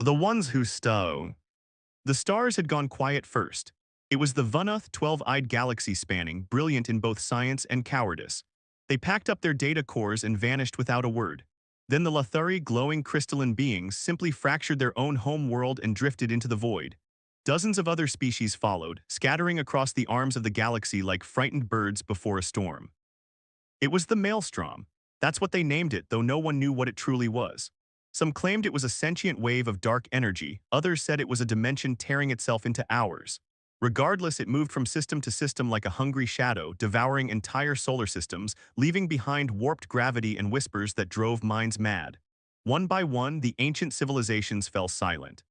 The ones who stow. The stars had gone quiet first. It was the Vunuth 12-eyed galaxy spanning, brilliant in both science and cowardice. They packed up their data cores and vanished without a word. Then the Lathuri glowing crystalline beings simply fractured their own home world and drifted into the void. Dozens of other species followed, scattering across the arms of the galaxy like frightened birds before a storm. It was the Maelstrom. That's what they named it, though no one knew what it truly was. Some claimed it was a sentient wave of dark energy, others said it was a dimension tearing itself into ours. Regardless, it moved from system to system like a hungry shadow, devouring entire solar systems, leaving behind warped gravity and whispers that drove minds mad. One by one, the ancient civilizations fell silent.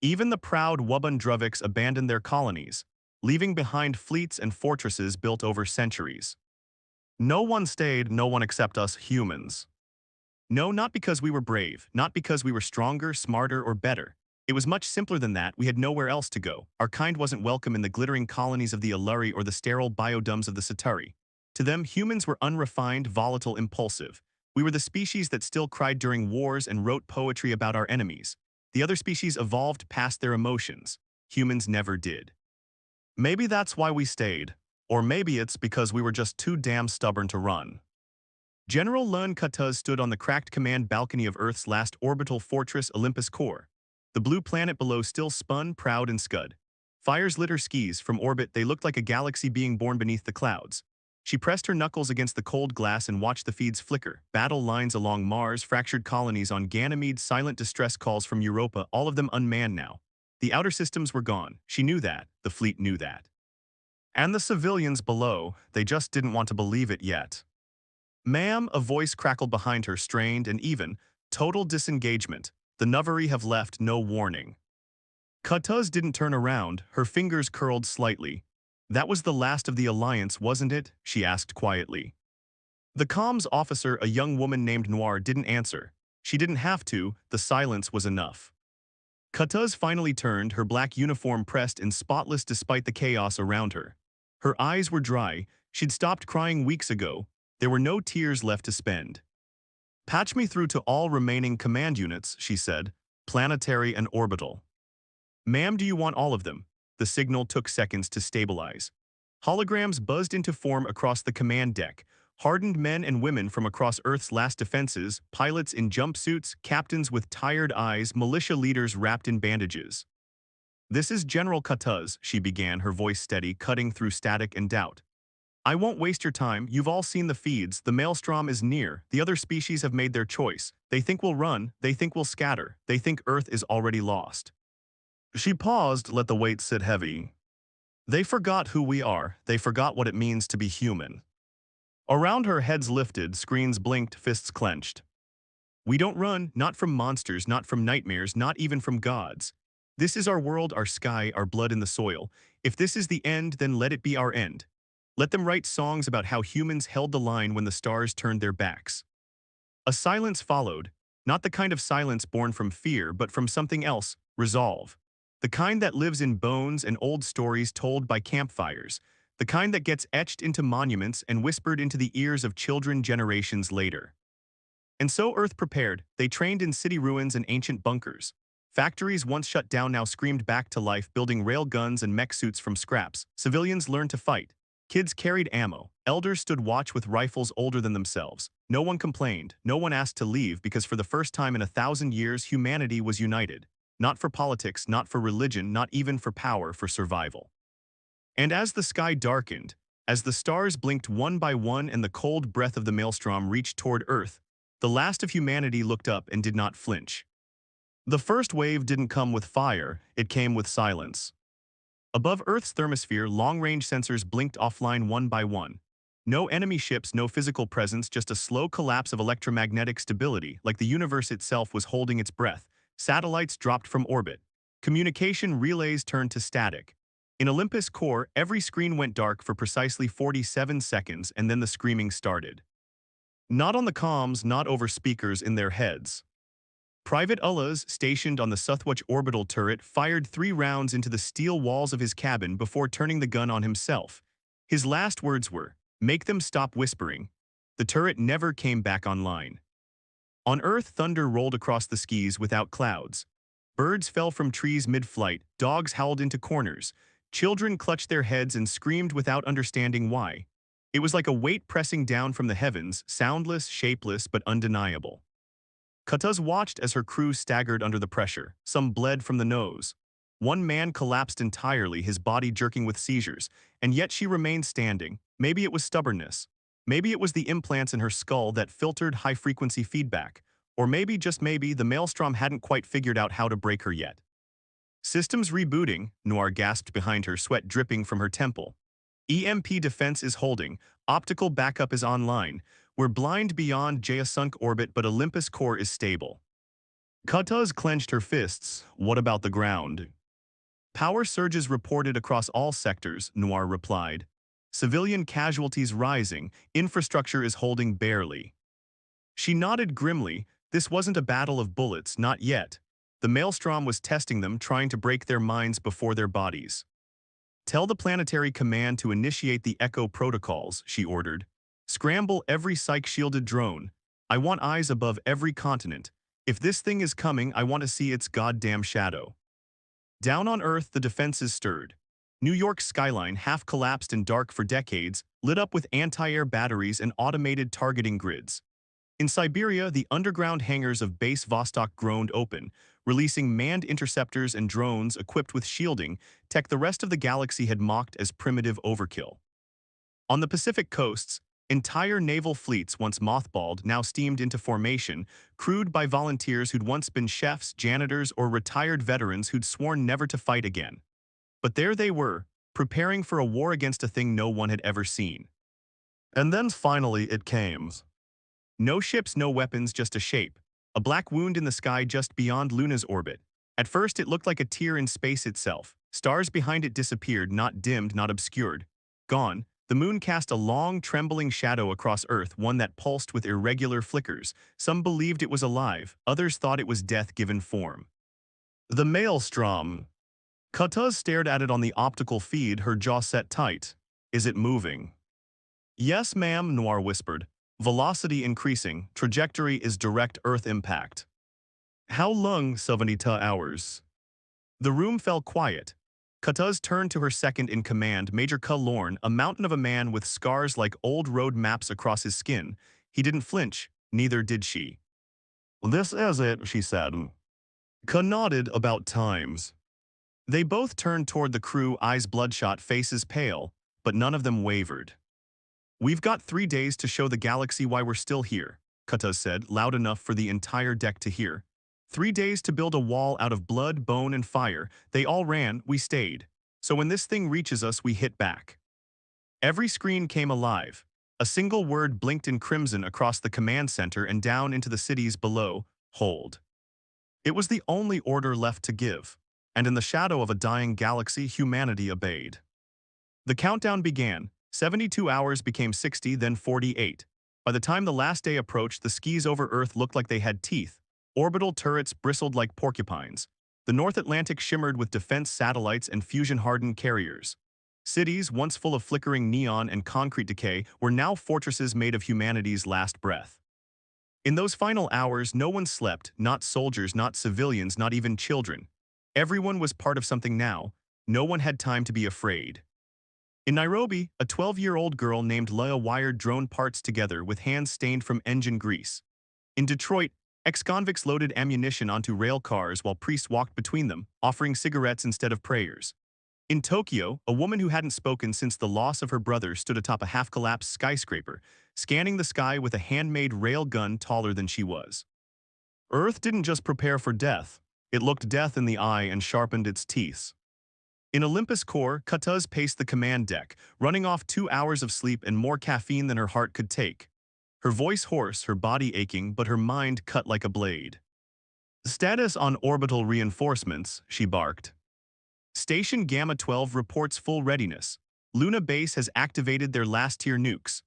Even the proud Wubundruviks abandoned their colonies, leaving behind fleets and fortresses built over centuries. No one stayed, no one except us humans. No, not because we were brave, not because we were stronger, smarter, or better. It was much simpler than that. We had nowhere else to go. Our kind wasn't welcome in the glittering colonies of the Aluri or the sterile biodomes of the Satari. To them, humans were unrefined, volatile, impulsive. We were the species that still cried during wars and wrote poetry about our enemies. The other species evolved past their emotions. Humans never did. Maybe that's why we stayed. Or maybe it's because we were just too damn stubborn to run. General Lun Kutuz stood on the cracked command balcony of Earth's last orbital fortress, Olympus Core. The blue planet below still spun, proud and scud. Fires lit her skis. From orbit, they looked like a galaxy being born beneath the clouds. She pressed her knuckles against the cold glass and watched the feeds flicker. Battle lines along Mars, fractured colonies on Ganymede, silent distress calls from Europa, all of them unmanned now. The outer systems were gone. She knew that. The fleet knew that. And the civilians below, they just didn't want to believe it yet. "Ma'am," a voice crackled behind her, strained and even. "Total disengagement. The Nuveri have left, no warning." Kutuz didn't turn around, her fingers curled slightly. "That was the last of the Alliance, wasn't it?" she asked quietly. The comms officer, a young woman named Noir, didn't answer. She didn't have to, the silence was enough. Kutuz finally turned, her black uniform pressed and spotless despite the chaos around her. Her eyes were dry. She'd stopped crying weeks ago. There were no tears left to spend. "Patch me through to all remaining command units," she said, "planetary and orbital." "Ma'am, do you want all of them?" The signal took seconds to stabilize. Holograms buzzed into form across the command deck, hardened men and women from across Earth's last defenses, pilots in jumpsuits, captains with tired eyes, militia leaders wrapped in bandages. "This is General Kutuz," she began, her voice steady, cutting through static and doubt. "I won't waste your time. You've all seen the feeds. The Maelstrom is near. The other species have made their choice. They think we'll run. They think we'll scatter. They think Earth is already lost." She paused, let the weight sit heavy. They forgot who we are. They forgot what it means to be human. Around her, heads lifted, screens blinked, fists clenched. "We don't run, not from monsters, not from nightmares, not even from gods. This is our world, our sky, our blood in the soil. If this is the end, then let it be our end. Let them write songs about how humans held the line when the stars turned their backs." A silence followed, not the kind of silence born from fear, but from something else, resolve. The kind that lives in bones and old stories told by campfires, the kind that gets etched into monuments and whispered into the ears of children generations later. And so Earth prepared. They trained in city ruins and ancient bunkers. Factories once shut down now screamed back to life, building rail guns and mech suits from scraps. Civilians learned to fight. Kids carried ammo. Elders stood watch with rifles older than themselves. No one complained. No one asked to leave because for the first time in 1,000 years, humanity was united. Not for politics, not for religion, not even for power, for survival. And as the sky darkened, as the stars blinked one by one and the cold breath of the Maelstrom reached toward Earth, the last of humanity looked up and did not flinch. The first wave didn't come with fire, it came with silence. Above Earth's thermosphere, long-range sensors blinked offline one by one. No enemy ships, no physical presence, just a slow collapse of electromagnetic stability, like the universe itself was holding its breath. Satellites dropped from orbit. Communication relays turned to static. In Olympus Core, every screen went dark for precisely 47 seconds, and then the screaming started. Not on the comms, not over speakers in their heads. Private Ullahs, stationed on the Suthwatch orbital turret, fired 3 rounds into the steel walls of his cabin before turning the gun on himself. His last words were, "Make them stop whispering." The turret never came back online. On Earth, thunder rolled across the skies without clouds. Birds fell from trees mid-flight, dogs howled into corners. Children clutched their heads and screamed without understanding why. It was like a weight pressing down from the heavens, soundless, shapeless, but undeniable. Katuz watched as her crew staggered under the pressure. Some bled from the nose. One man collapsed entirely, his body jerking with seizures, and yet she remained standing. Maybe it was stubbornness. Maybe it was the implants in her skull that filtered high-frequency feedback. Or maybe, just maybe, the maelstrom hadn't quite figured out how to break her yet. Systems rebooting, Noir gasped behind her, sweat dripping from her temple. EMP defense is holding, optical backup is online. We're blind beyond Jaya-sunk orbit, but Olympus core is stable. Katuz clenched her fists. What about the ground? Power surges reported across all sectors, Noir replied. Civilian casualties rising, infrastructure is holding barely. She nodded grimly. This wasn't a battle of bullets, not yet. The maelstrom was testing them, trying to break their minds before their bodies. Tell the planetary command to initiate the Echo protocols, she ordered. Scramble every psych-shielded drone. I want eyes above every continent. If this thing is coming, I want to see its goddamn shadow. Down on Earth, the defenses stirred. New York's skyline, half collapsed and dark for decades, lit up with anti-air batteries and automated targeting grids. In Siberia, the underground hangars of Base Vostok groaned open, releasing manned interceptors and drones equipped with shielding, tech the rest of the galaxy had mocked as primitive overkill. On the Pacific coasts, entire naval fleets, once mothballed, now steamed into formation, crewed by volunteers who'd once been chefs, janitors, or retired veterans who'd sworn never to fight again. But there they were, preparing for a war against a thing no one had ever seen. And then finally it came. No ships, no weapons, just a shape. A black wound in the sky just beyond Luna's orbit. At first it looked like a tear in space itself. Stars behind it disappeared, not dimmed, not obscured. Gone. The moon cast a long, trembling shadow across Earth, one that pulsed with irregular flickers. Some believed it was alive, others thought it was death given form. The maelstrom. Katuz stared at it on the optical feed, her jaw set tight. Is it moving? Yes, ma'am, Noir whispered. Velocity increasing, trajectory is direct Earth impact. How long, 72 hours? The room fell quiet. Katuz turned to her second in command, Major Lorne, a mountain of a man with scars like old road maps across his skin. He didn't flinch, neither did she. This is it, she said. Ka nodded about times. They both turned toward the crew, eyes bloodshot, faces pale, but none of them wavered. We've got 3 days to show the galaxy why we're still here, Katuz said, loud enough for the entire deck to hear. 3 days to build a wall out of blood, bone, and fire. They all ran, we stayed. So when this thing reaches us, we hit back. Every screen came alive. A single word blinked in crimson across the command center and down into the cities below. Hold. It was the only order left to give. And in the shadow of a dying galaxy, humanity obeyed. The countdown began. 72 hours became 60, then 48. By the time the last day approached, the skies over Earth looked like they had teeth. Orbital turrets bristled like porcupines. The North Atlantic shimmered with defense satellites and fusion-hardened carriers. Cities, once full of flickering neon and concrete decay, were now fortresses made of humanity's last breath. In those final hours, no one slept, not soldiers, not civilians, not even children. Everyone was part of something now. No one had time to be afraid. In Nairobi, a 12-year-old girl named Leia wired drone parts together with hands stained from engine grease. In Detroit, ex-convicts loaded ammunition onto rail cars while priests walked between them, offering cigarettes instead of prayers. In Tokyo, a woman who hadn't spoken since the loss of her brother stood atop a half-collapsed skyscraper, scanning the sky with a handmade rail gun taller than she was. Earth didn't just prepare for death. It looked death in the eye and sharpened its teeth. In Olympus core, Katuz paced the command deck, running off 2 hours of sleep and more caffeine than her heart could take. Her voice hoarse, her body aching, but her mind cut like a blade. Status on orbital reinforcements, she barked. Station Gamma 12 reports full readiness. Luna Base has activated their last-tier nukes.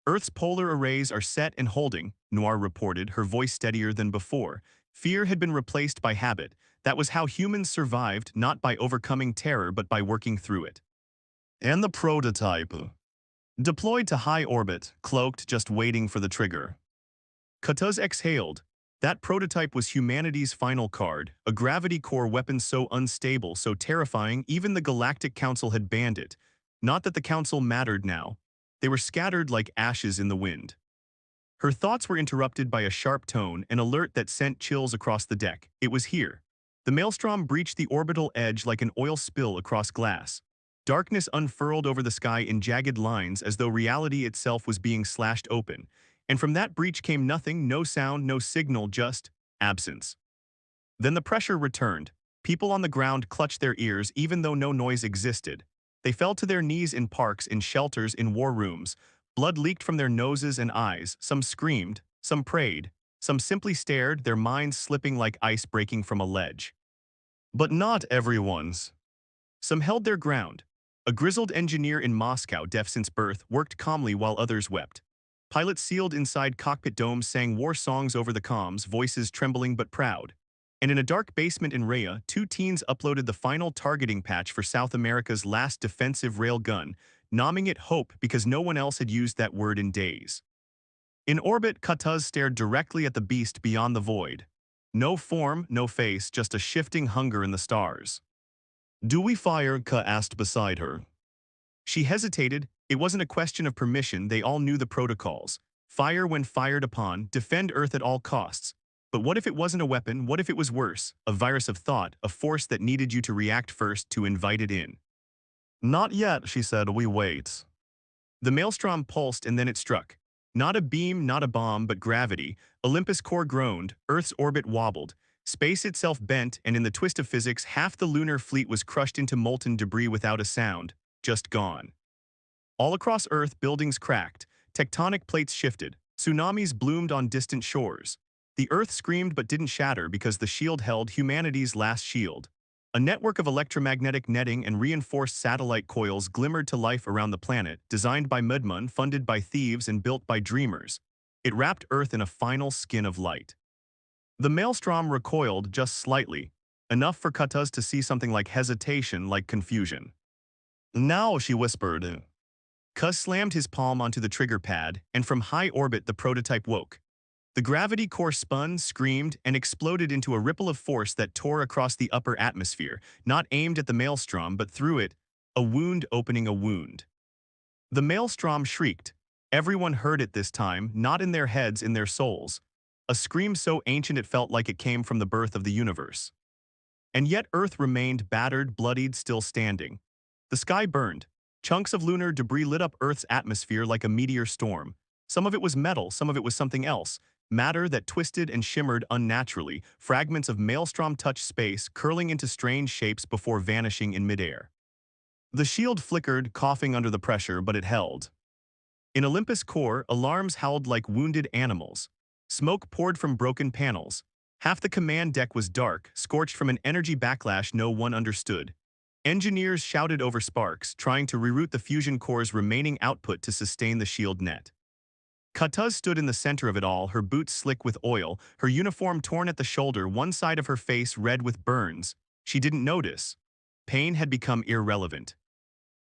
Earth's polar arrays are set and holding, Noir reported, her voice steadier than before. Fear had been replaced by habit. That was how humans survived, not by overcoming terror but by working through it. And the prototype. Deployed to high orbit, cloaked, just waiting for the trigger. Katuz exhaled. That prototype was humanity's final card, a gravity core weapon so unstable, so terrifying, even the Galactic Council had banned it. Not that the Council mattered now. They were scattered like ashes in the wind. Her thoughts were interrupted by a sharp tone, an alert that sent chills across the deck. It was here. The maelstrom breached the orbital edge like an oil spill across glass. Darkness unfurled over the sky in jagged lines as though reality itself was being slashed open. And from that breach came nothing, no sound, no signal, just absence. Then the pressure returned. People on the ground clutched their ears even though no noise existed. They fell to their knees in parks, in shelters, in war rooms. Blood leaked from their noses and eyes. Some screamed, some prayed, some simply stared, their minds slipping like ice breaking from a ledge. But not everyone's. Some held their ground. A grizzled engineer in Moscow, deaf since birth, worked calmly while others wept. Pilots sealed inside cockpit domes sang war songs over the comms, voices trembling but proud. And in a dark basement in Rhea, two teens uploaded the final targeting patch for South America's last defensive rail gun, nomming it hope because no one else had used that word in days. In orbit, Katuz stared directly at the beast beyond the void. No form, no face, just a shifting hunger in the stars. "Do we fire?" Ka asked beside her. She hesitated. It wasn't a question of permission, they all knew the protocols. Fire when fired upon, defend Earth at all costs. But what if it wasn't a weapon? What if it was worse? A virus of thought, a force that needed you to react first, to invite it in. "Not yet," she said, "we wait." The maelstrom pulsed and then it struck. Not a beam, not a bomb, but gravity. Olympus core groaned, Earth's orbit wobbled. Space itself bent, and in the twist of physics, half the lunar fleet was crushed into molten debris without a sound, just gone. All across Earth, buildings cracked, tectonic plates shifted, tsunamis bloomed on distant shores. The Earth screamed but didn't shatter because the shield held humanity's last shield. A network of electromagnetic netting and reinforced satellite coils glimmered to life around the planet, designed by Mudmun, funded by thieves, and built by dreamers. It wrapped Earth in a final skin of light. The maelstrom recoiled just slightly, enough for Katuz to see something like hesitation, like confusion. "Now," she whispered. Cuz slammed his palm onto the trigger pad, and from high orbit the prototype woke. The gravity core spun, screamed, and exploded into a ripple of force that tore across the upper atmosphere, not aimed at the maelstrom but through it, a wound opening a wound. The maelstrom shrieked. Everyone heard it this time, not in their heads, in their souls. A scream so ancient it felt like it came from the birth of the universe. And yet Earth remained battered, bloodied, still standing. The sky burned. Chunks of lunar debris lit up Earth's atmosphere like a meteor storm. Some of it was metal, some of it was something else. Matter that twisted and shimmered unnaturally, fragments of maelstrom-touched space curling into strange shapes before vanishing in midair. The shield flickered, coughing under the pressure, but it held. In Olympus core, alarms howled like wounded animals. Smoke poured from broken panels. Half the command deck was dark, scorched from an energy backlash no one understood. Engineers shouted over sparks, trying to reroute the fusion core's remaining output to sustain the shield net. Katuz stood in the center of it all, her boots slick with oil, her uniform torn at the shoulder, one side of her face red with burns. She didn't notice. Pain had become irrelevant.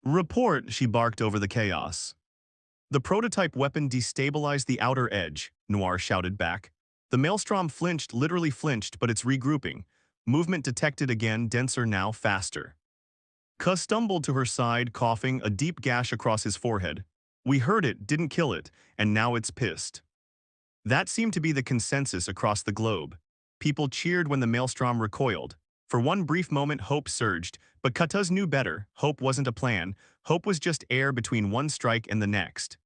"Report," she barked over the chaos. "The prototype weapon destabilized the outer edge," Noir shouted back. The maelstrom flinched, literally flinched, but it's regrouping. Movement detected again, denser now, faster. Cuz stumbled to her side, coughing, a deep gash across his forehead. "We heard it, didn't kill it, and now it's pissed." That seemed to be the consensus across the globe. People cheered when the maelstrom recoiled. For one brief moment hope surged, but Katuz knew better. Hope wasn't a plan. Hope was just air between one strike and the next.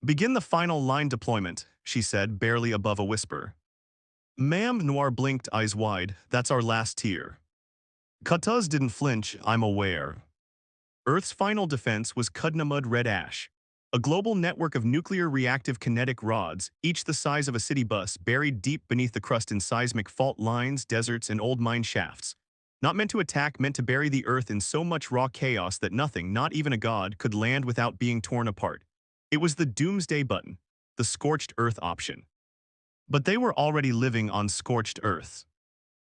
"Begin the final line deployment," she said, barely above a whisper. "Ma'am," Noir blinked, eyes wide, "that's our last tier." Katuz didn't flinch, "I'm aware." Earth's final defense was Kudnamud red ash. A global network of nuclear reactive kinetic rods, each the size of a city bus, buried deep beneath the crust in seismic fault lines, deserts, and old mine shafts. Not meant to attack, meant to bury the Earth in so much raw chaos that nothing, not even a god, could land without being torn apart. It was the doomsday button, the scorched Earth option. But they were already living on scorched Earth.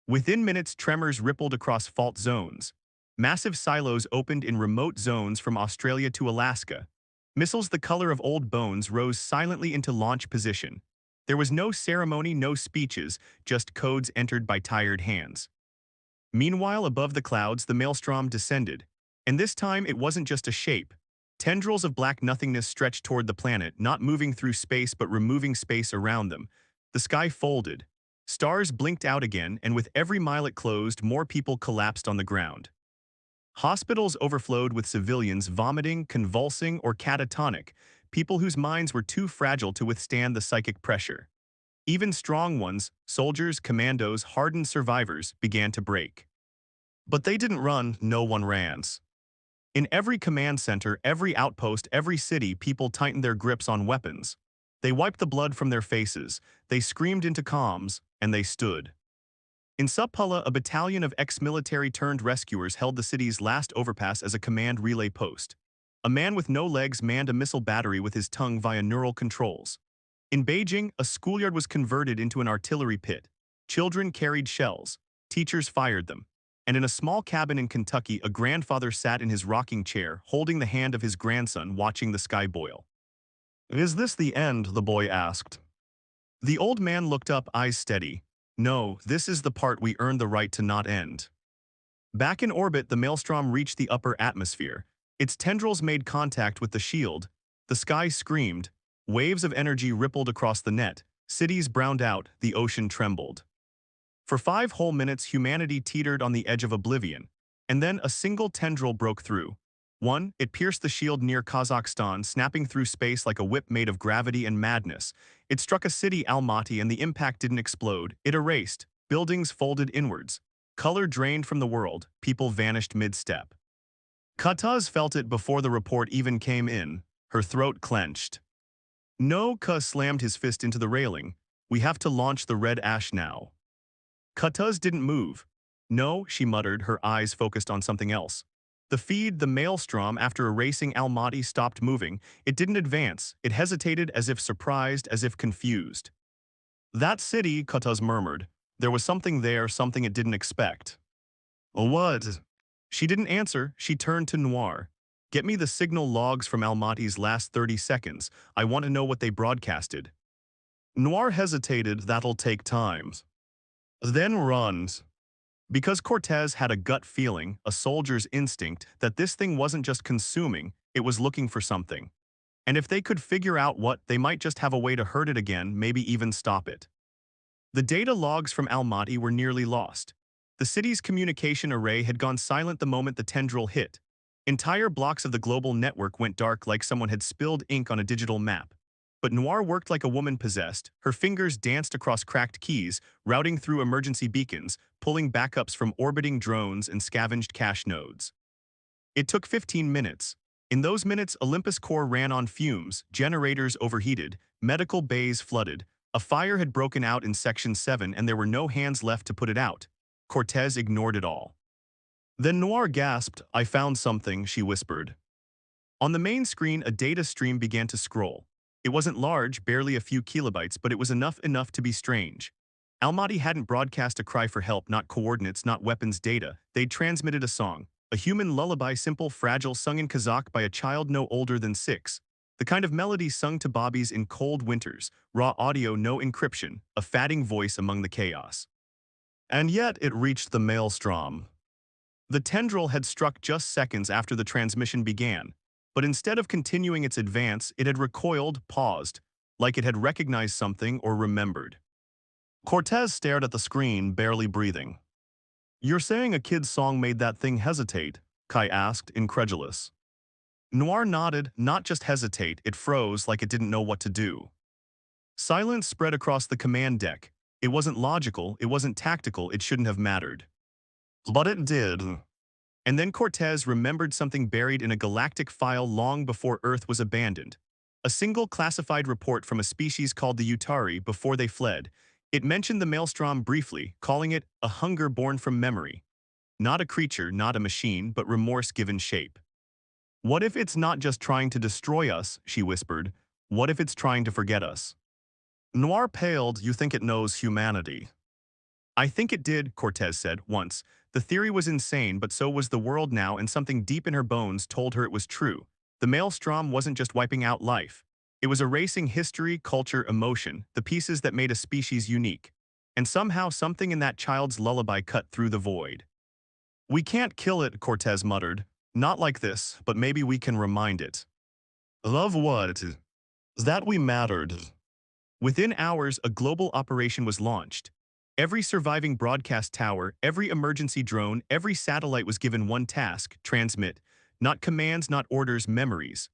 Within minutes, tremors rippled across fault zones. Massive silos opened in remote zones from Australia to Alaska. Missiles the color of old bones rose silently into launch position. There was no ceremony, no speeches, just codes entered by tired hands. Meanwhile, above the clouds, the maelstrom descended. And this time, it wasn't just a shape. Tendrils of black nothingness stretched toward the planet, not moving through space but removing space around them. The sky folded. Stars blinked out again, and with every mile it closed, more people collapsed on the ground. Hospitals overflowed with civilians vomiting, convulsing, or catatonic, people whose minds were too fragile to withstand the psychic pressure. Even strong ones, soldiers, commandos, hardened survivors, began to break. But they didn't run, no one ran. In every command center, every outpost, every city, people tightened their grips on weapons. They wiped the blood from their faces, they screamed into comms, and they stood. In Supala, a battalion of ex-military-turned-rescuers held the city's last overpass as a command relay post. A man with no legs manned a missile battery with his tongue via neural controls. In Beijing, a schoolyard was converted into an artillery pit. Children carried shells. Teachers fired them. And in a small cabin in Kentucky, a grandfather sat in his rocking chair, holding the hand of his grandson, watching the sky boil. "Is this the end?" the boy asked. The old man looked up, eyes steady. "No, this is the part we earned the right to not end." Back in orbit, the maelstrom reached the upper atmosphere. Its tendrils made contact with the shield. The sky screamed. Waves of energy rippled across the net. Cities browned out, the ocean trembled. For 5 whole minutes, humanity teetered on the edge of oblivion. And then a single tendril broke through. One, it pierced the shield near Kazakhstan, snapping through space like a whip made of gravity and madness. It struck a city, Almaty, and the impact didn't explode. It erased. Buildings folded inwards. Color drained from the world. People vanished mid-step. Kataz felt it before the report even came in. Her throat clenched. No, Ka slammed his fist into the railing. "We have to launch the red ash now." Kataz didn't move. "No," she muttered, her eyes focused on something else. The feed, the maelstrom, after erasing Almaty, stopped moving. It didn't advance. It hesitated, as if surprised, as if confused. "That city," Kataz murmured. There was something there, something it didn't expect. "What?" She didn't answer. She turned to Noir. "Get me the signal logs from Almaty's last 30 seconds. I want to know what they broadcasted." Noir hesitated. "That'll take time." "Then runs." Because Cortez had a gut feeling, a soldier's instinct, that this thing wasn't just consuming, it was looking for something. And if they could figure out what, they might just have a way to hurt it again, maybe even stop it. The data logs from Almaty were nearly lost. The city's communication array had gone silent the moment the tendril hit. Entire blocks of the global network went dark like someone had spilled ink on a digital map. But Noir worked like a woman possessed. Her fingers danced across cracked keys, routing through emergency beacons, pulling backups from orbiting drones and scavenged cache nodes. It took 15 minutes. In those minutes, Olympus Core ran on fumes, generators overheated, medical bays flooded. A fire had broken out in Section 7 and there were no hands left to put it out. Cortez ignored it all. Then Noir gasped. "I found something," she whispered. On the main screen, a data stream began to scroll. It wasn't large, barely a few kilobytes, but it was enough to be strange. Almaty hadn't broadcast a cry for help, not coordinates, not weapons data. They'd transmitted a song, a human lullaby, simple, fragile, sung in Kazakh by a child no older than 6. The kind of melody sung to bobbies in cold winters, raw audio, no encryption, a fatting voice among the chaos. And yet it reached the maelstrom. The tendril had struck just seconds after the transmission began. But instead of continuing its advance, it had recoiled, paused, like it had recognized something or remembered. Cortez stared at the screen, barely breathing. "You're saying a kid's song made that thing hesitate?" Kai asked, incredulous. Noir nodded. "Not just hesitate, it froze like it didn't know what to do." Silence spread across the command deck. It wasn't logical, it wasn't tactical, it shouldn't have mattered. But it did. And then Cortez remembered something buried in a galactic file long before Earth was abandoned. A single classified report from a species called the Utari before they fled. It mentioned the maelstrom briefly, calling it a hunger born from memory. Not a creature, not a machine, but remorse given shape. "What if it's not just trying to destroy us?" she whispered. "What if it's trying to forget us?" Noir paled. "You think it knows humanity?" "I think it did," Cortez said, once. The theory was insane, but so was the world now, and something deep in her bones told her it was true. The maelstrom wasn't just wiping out life. It was erasing history, culture, emotion, the pieces that made a species unique. And somehow something in that child's lullaby cut through the void. We can't kill it, Cortez muttered. Not like this, but maybe we can remind it. Love what? That we mattered. Within hours, a global operation was launched. Every surviving broadcast tower, every emergency drone, every satellite was given one task: transmit. Not commands, not orders, memories.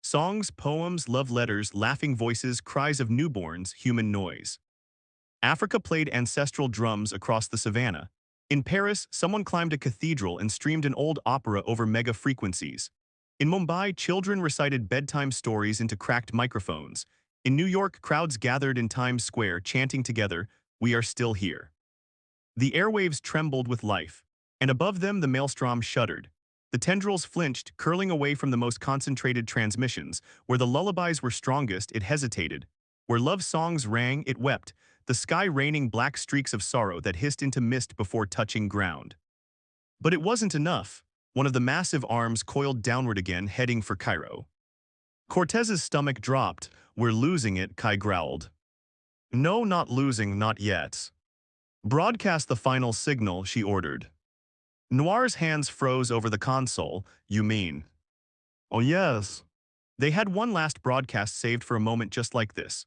Songs, poems, love letters, laughing voices, cries of newborns, human noise. Africa played ancestral drums across the savannah. In Paris, someone climbed a cathedral and streamed an old opera over mega frequencies. In Mumbai, children recited bedtime stories into cracked microphones. In New York, crowds gathered in Times Square chanting together, "We are still here." The airwaves trembled with life, and above them the maelstrom shuddered. The tendrils flinched, curling away from the most concentrated transmissions. Where the lullabies were strongest, it hesitated. Where love songs rang, it wept, the sky raining black streaks of sorrow that hissed into mist before touching ground. But it wasn't enough. One of the massive arms coiled downward again, heading for Cairo. Cortez's stomach dropped. "We're losing it," Kai growled. "No, not losing, not yet." "Broadcast the final signal," she ordered. Noir's hands froze over the console. "You mean?" "Oh yes." They had one last broadcast saved for a moment just like this.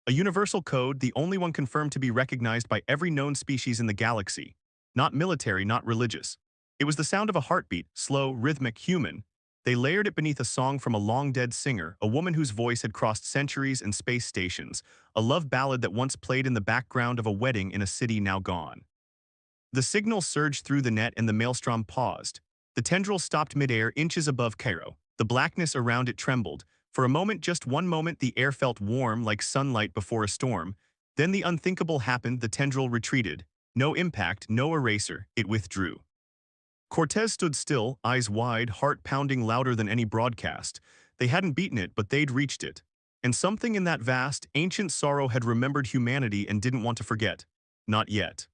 A universal code, the only one confirmed to be recognized by every known species in the galaxy. Not military, not religious. It was the sound of a heartbeat, slow, rhythmic, human. They layered it beneath a song from a long-dead singer, a woman whose voice had crossed centuries and space stations, a love ballad that once played in the background of a wedding in a city now gone. The signal surged through the net and the maelstrom paused. The tendril stopped midair, inches above Cairo. The blackness around it trembled. For a moment, just one moment, the air felt warm like sunlight before a storm. Then the unthinkable happened, the tendril retreated. No impact, no eraser, it withdrew. Cortez stood still, eyes wide, heart pounding louder than any broadcast. They hadn't beaten it, but they'd reached it. And something in that vast, ancient sorrow had remembered humanity and didn't want to forget. Not yet.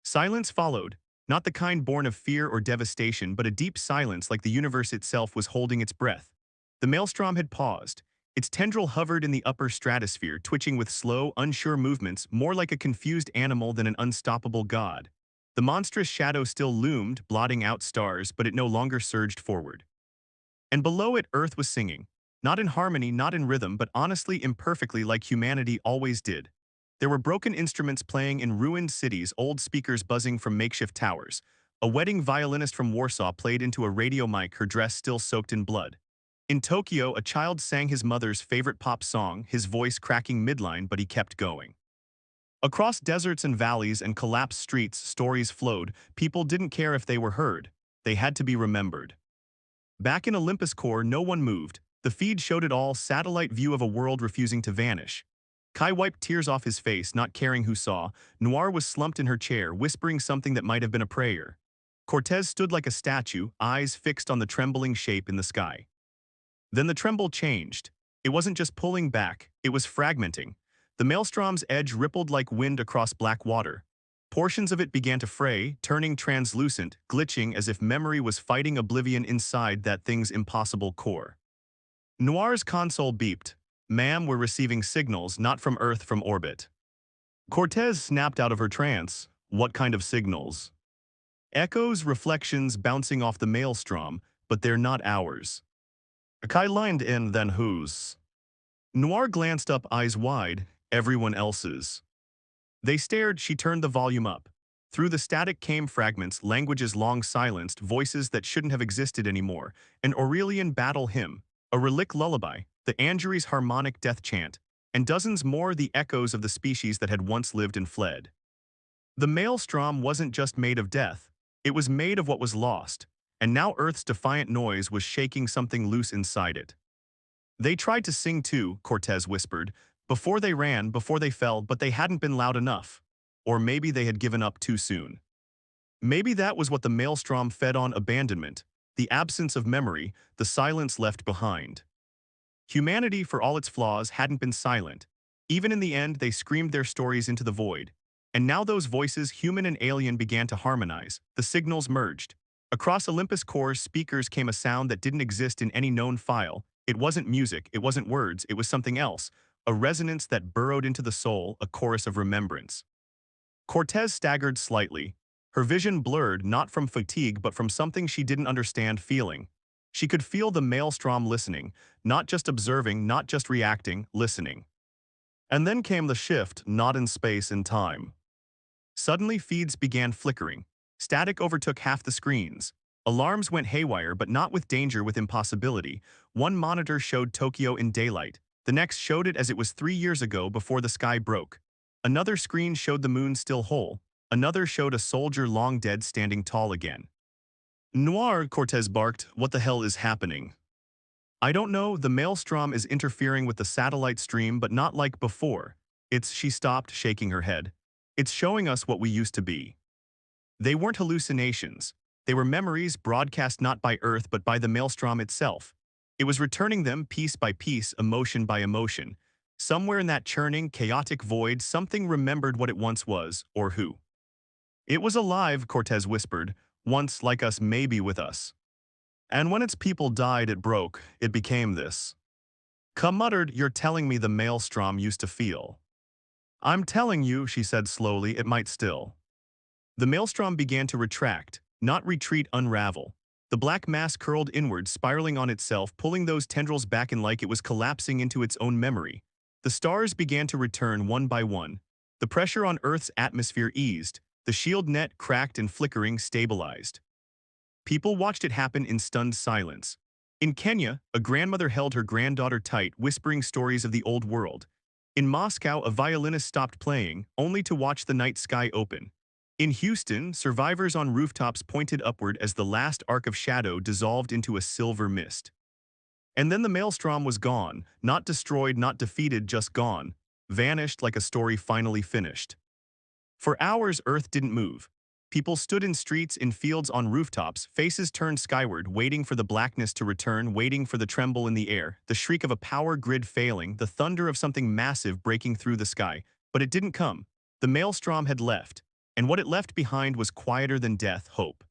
Silence followed, not the kind born of fear or devastation, but a deep silence like the universe itself was holding its breath. The maelstrom had paused. Its tendril hovered in the upper stratosphere, twitching with slow, unsure movements, more like a confused animal than an unstoppable god. The monstrous shadow still loomed, blotting out stars, but it no longer surged forward. And below it, Earth was singing. Not in harmony, not in rhythm, but honestly, imperfectly, like humanity always did. There were broken instruments playing in ruined cities, old speakers buzzing from makeshift towers. A wedding violinist from Warsaw played into a radio mic, her dress still soaked in blood. In Tokyo, a child sang his mother's favorite pop song, his voice cracking midline, but he kept going. Across deserts and valleys and collapsed streets, stories flowed. People didn't care if they were heard. They had to be remembered. Back in Olympus Core, no one moved. The feed showed it all, satellite view of a world refusing to vanish. Kai wiped tears off his face, not caring who saw. Noir was slumped in her chair, whispering something that might have been a prayer. Cortez stood like a statue, eyes fixed on the trembling shape in the sky. Then the tremble changed. It wasn't just pulling back, it was fragmenting. The maelstrom's edge rippled like wind across black water. Portions of it began to fray, turning translucent, glitching as if memory was fighting oblivion inside that thing's impossible core. Noir's console beeped. "Ma'am, we're receiving signals, not from Earth, from orbit." Cortez snapped out of her trance. "What kind of signals?" "Echoes, reflections bouncing off the maelstrom, but they're not ours." Kai lined in, "Then whose?" Noir glanced up, eyes wide. "Everyone else's." They stared. She turned the volume up. Through the static came fragments, languages long silenced, voices that shouldn't have existed anymore, an Aurelian battle hymn, a relic lullaby, the Angeries' harmonic death chant, and dozens more, the echoes of the species that had once lived and fled. The maelstrom wasn't just made of death, it was made of what was lost, and now Earth's defiant noise was shaking something loose inside it. "They tried to sing too," Cortez whispered, "before they ran, before they fell, but they hadn't been loud enough. Or maybe they had given up too soon. Maybe that was what the maelstrom fed on: abandonment, the absence of memory, the silence left behind." Humanity, for all its flaws, hadn't been silent. Even in the end, they screamed their stories into the void. And now those voices, human and alien, began to harmonize. The signals merged. Across Olympus Core's speakers came a sound that didn't exist in any known file. It wasn't music, it wasn't words, it was something else, a resonance that burrowed into the soul, a chorus of remembrance. Cortez staggered slightly, her vision blurred not from fatigue but from something she didn't understand feeling. She could feel the maelstrom listening, not just observing, not just reacting, listening. And then came the shift, not in space, in time. Suddenly feeds began flickering. Static overtook half the screens. Alarms went haywire, but not with danger, with impossibility. One monitor showed Tokyo in daylight. The next showed it as it was 3 years ago before the sky broke. Another screen showed the moon still whole. Another showed a soldier long dead standing tall again. Noir, Cortez barked, what the hell is happening? I don't know, the maelstrom is interfering with the satellite stream but not like before. She stopped, shaking her head. It's showing us what we used to be. They weren't hallucinations. They were memories broadcast not by Earth but by the maelstrom itself. It was returning them piece by piece, emotion by emotion. Somewhere in that churning, chaotic void, something remembered what it once was, or who. It was alive, Cortez whispered, once like us, maybe with us. And when its people died, it broke, it became this. Ka muttered, you're telling me the maelstrom used to feel. I'm telling you, she said slowly, it might still. The maelstrom began to retract, not retreat, unravel. The black mass curled inward, spiraling on itself, pulling those tendrils back in like it was collapsing into its own memory. The stars began to return one by one. The pressure on Earth's atmosphere eased. The shield net, cracked and flickering, stabilized. People watched it happen in stunned silence. In Kenya, a grandmother held her granddaughter tight, whispering stories of the old world. In Moscow, a violinist stopped playing, only to watch the night sky open. In Houston, survivors on rooftops pointed upward as the last arc of shadow dissolved into a silver mist. And then the maelstrom was gone, not destroyed, not defeated, just gone, vanished like a story finally finished. For hours, Earth didn't move. People stood in streets, in fields, on rooftops, faces turned skyward, waiting for the blackness to return, waiting for the tremble in the air, the shriek of a power grid failing, the thunder of something massive breaking through the sky. But it didn't come. The maelstrom had left. And what it left behind was quieter than death, hope.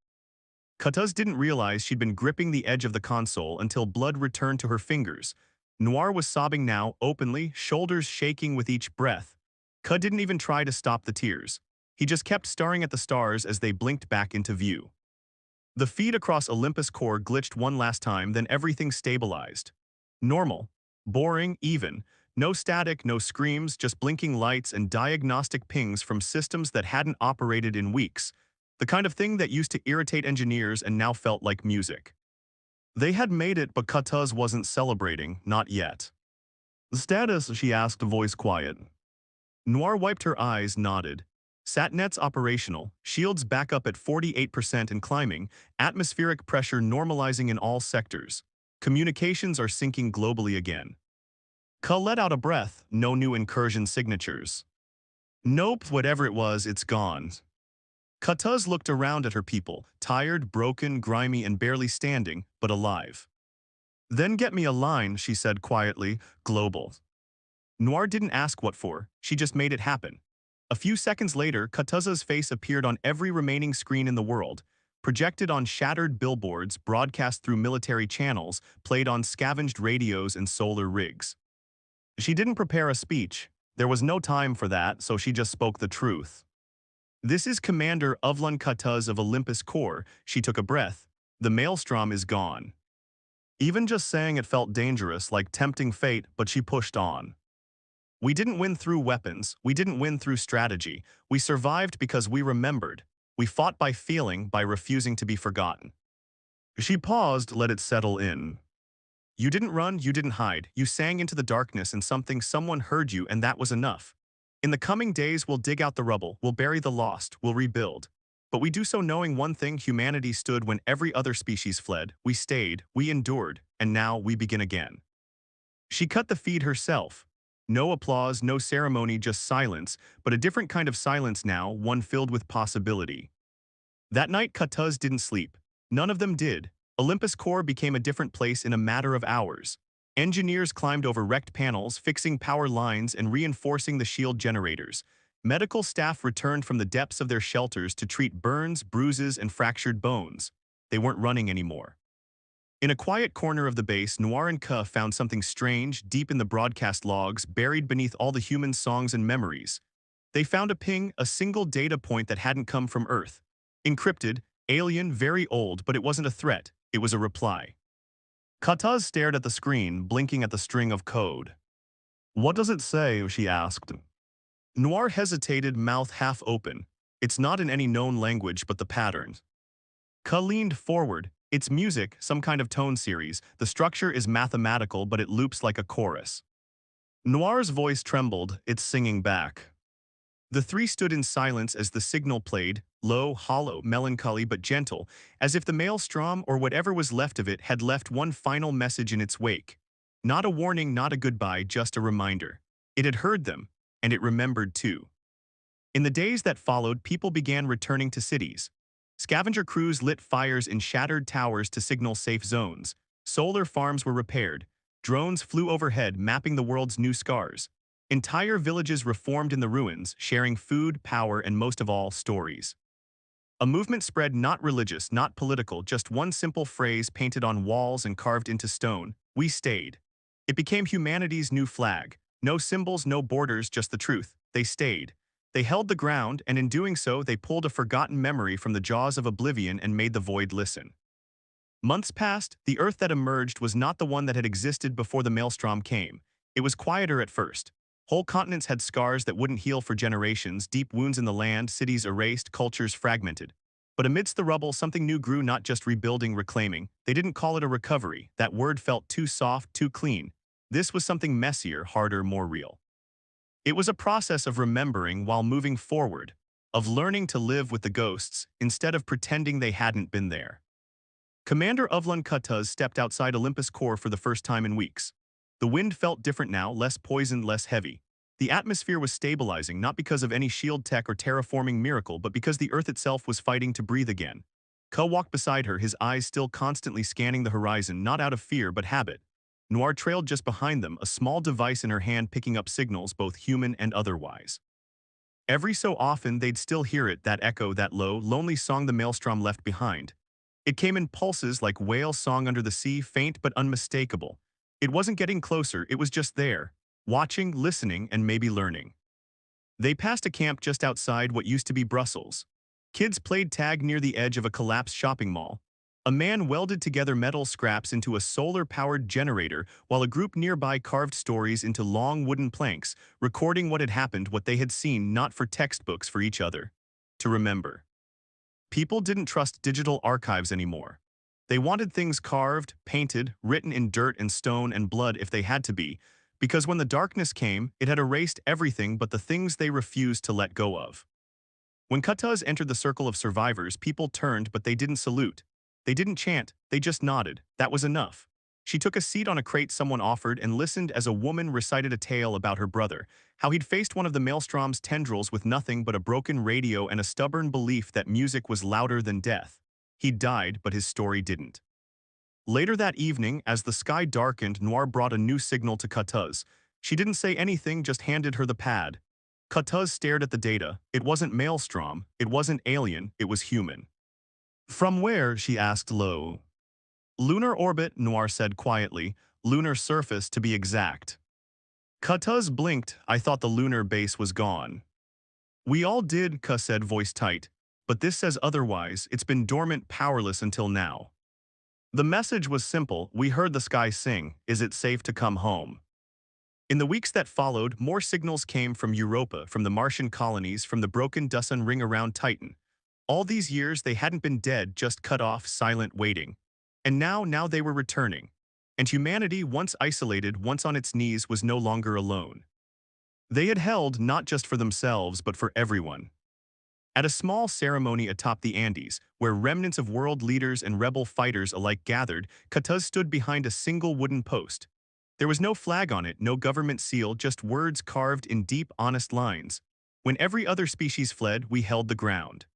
Katuz didn't realize she'd been gripping the edge of the console until blood returned to her fingers. Noir was sobbing now, openly, shoulders shaking with each breath. Ka didn't even try to stop the tears. He just kept staring at the stars as they blinked back into view. The feed across Olympus core glitched one last time, then everything stabilized. Normal. Boring, even. No static, no screams, just blinking lights and diagnostic pings from systems that hadn't operated in weeks. The kind of thing that used to irritate engineers and now felt like music. They had made it, but Katuz wasn't celebrating, not yet. The status, she asked, voice quiet. Noir wiped her eyes, nodded. Satnet's operational, shields back up at 48% and climbing, atmospheric pressure normalizing in all sectors. Communications are syncing globally again. Ka let out a breath, no new incursion signatures. Nope, whatever it was, it's gone. Katuz looked around at her people, tired, broken, grimy, and barely standing, but alive. Then get me a line, she said quietly, global. Noir didn't ask what for, she just made it happen. A few seconds later, Katuz's face appeared on every remaining screen in the world, projected on shattered billboards, broadcast through military channels, played on scavenged radios and solar rigs. She didn't prepare a speech. There was no time for that, so she just spoke the truth. This is Commander Uvlan Katuz of Olympus Core. She took a breath. The maelstrom is gone. Even just saying it felt dangerous, like tempting fate, but she pushed on. We didn't win through weapons. We didn't win through strategy. We survived because we remembered. We fought by feeling, by refusing to be forgotten. She paused, let it settle in. You didn't run, you didn't hide. You sang into the darkness and someone heard you, and that was enough. In the coming days, we'll dig out the rubble, we'll bury the lost, we'll rebuild. But we do so knowing one thing: humanity stood when every other species fled. We stayed, we endured, and now we begin again. She cut the feed herself. No applause, no ceremony, just silence, but a different kind of silence now, one filled with possibility. That night, Katuz didn't sleep. None of them did. Olympus Core became a different place in a matter of hours. Engineers climbed over wrecked panels, fixing power lines and reinforcing the shield generators. Medical staff returned from the depths of their shelters to treat burns, bruises, and fractured bones. They weren't running anymore. In a quiet corner of the base, Noir and Ka found something strange deep in the broadcast logs, buried beneath all the human songs and memories. They found a ping, a single data point that hadn't come from Earth. Encrypted, alien, very old, but it wasn't a threat. It was a reply. Kataz stared at the screen, blinking at the string of code. "What does it say?" she asked. Noir hesitated, mouth half open. "It's not in any known language but the patterns." Ka leaned forward. "It's music, some kind of tone series. The structure is mathematical, but it loops like a chorus." Noir's voice trembled. "It's singing back." The three stood in silence as the signal played, low, hollow, melancholy but gentle, as if the maelstrom or whatever was left of it had left one final message in its wake. Not a warning, not a goodbye, just a reminder. It had heard them, and it remembered too. In the days that followed, people began returning to cities. Scavenger crews lit fires in shattered towers to signal safe zones. Solar farms were repaired. Drones flew overhead, mapping the world's new scars. Entire villages reformed in the ruins, sharing food, power, and most of all, stories. A movement spread, not religious, not political, just one simple phrase painted on walls and carved into stone: "We stayed." It became humanity's new flag. No symbols, no borders, just the truth. They stayed. They held the ground, and in doing so, they pulled a forgotten memory from the jaws of oblivion and made the void listen. Months passed. The Earth that emerged was not the one that had existed before the maelstrom came. It was quieter at first. Whole continents had scars that wouldn't heal for generations, deep wounds in the land, cities erased, cultures fragmented. But amidst the rubble, something new grew, not just rebuilding, reclaiming. They didn't call it a recovery. That word felt too soft, too clean. This was something messier, harder, more real. It was a process of remembering while moving forward, of learning to live with the ghosts instead of pretending they hadn't been there. Commander Uvlan Kutuz stepped outside Olympus Core for the first time in weeks. The wind felt different now, less poisoned, less heavy. The atmosphere was stabilizing, not because of any shield tech or terraforming miracle, but because the Earth itself was fighting to breathe again. Ka walked beside her, his eyes still constantly scanning the horizon, not out of fear but habit. Noir trailed just behind them, a small device in her hand picking up signals, both human and otherwise. Every so often they'd still hear it, that echo, that low, lonely song the maelstrom left behind. It came in pulses like whale song under the sea, faint but unmistakable. It wasn't getting closer, it was just there, watching, listening, and maybe learning. They passed a camp just outside what used to be Brussels. Kids played tag near the edge of a collapsed shopping mall. A man welded together metal scraps into a solar-powered generator while a group nearby carved stories into long wooden planks, recording what had happened, what they had seen, not for textbooks, for each other. To remember. People didn't trust digital archives anymore. They wanted things carved, painted, written in dirt and stone and blood if they had to be, because when the darkness came, it had erased everything but the things they refused to let go of. When Kutuz entered the circle of survivors, people turned, but they didn't salute. They didn't chant, they just nodded. That was enough. She took a seat on a crate someone offered and listened as a woman recited a tale about her brother, how he'd faced one of the maelstrom's tendrils with nothing but a broken radio and a stubborn belief that music was louder than death. He'd died, but his story didn't. Later that evening, as the sky darkened, Noir brought a new signal to Kutuz. She didn't say anything, just handed her the pad. Kutuz stared at the data. It wasn't maelstrom, it wasn't alien, it was human. "From where?" she asked low. "Lunar orbit," Noir said quietly. "Lunar surface, to be exact." Kutuz blinked. "I thought the lunar base was gone." "We all did," Ka said, voice tight. "But this says otherwise. It's been dormant, powerless until now." The message was simple. "We heard the sky sing. Is it safe to come home?" In the weeks that followed, more signals came from Europa, from the Martian colonies, from the broken Dusan ring around Titan. All these years they hadn't been dead, just cut off, silent, waiting. And now they were returning. And humanity, once isolated, once on its knees, was no longer alone. They had held not just for themselves, but for everyone. At a small ceremony atop the Andes, where remnants of world leaders and rebel fighters alike gathered, Kutuz stood behind a single wooden post. There was no flag on it, no government seal, just words carved in deep, honest lines. "When every other species fled, we held the ground."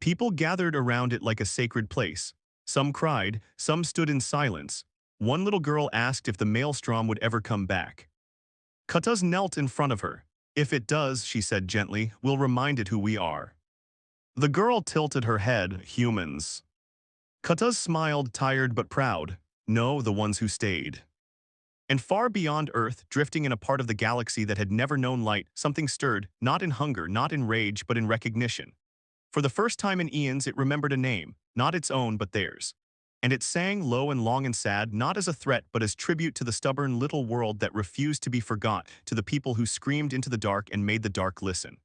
People gathered around it like a sacred place. Some cried, some stood in silence. One little girl asked if the maelstrom would ever come back. Kutuz knelt in front of her. "If it does," she said gently, "we'll remind it who we are." The girl tilted her head. "Humans." Katuz smiled, tired but proud. No, the ones who stayed. And far beyond Earth, drifting in a part of the galaxy that had never known light, something stirred, not in hunger, not in rage, but in recognition. For the first time in eons, it remembered a name, not its own, but theirs. And it sang low and long and sad, not as a threat, but as tribute to the stubborn little world that refused to be forgot, to the people who screamed into the dark and made the dark listen.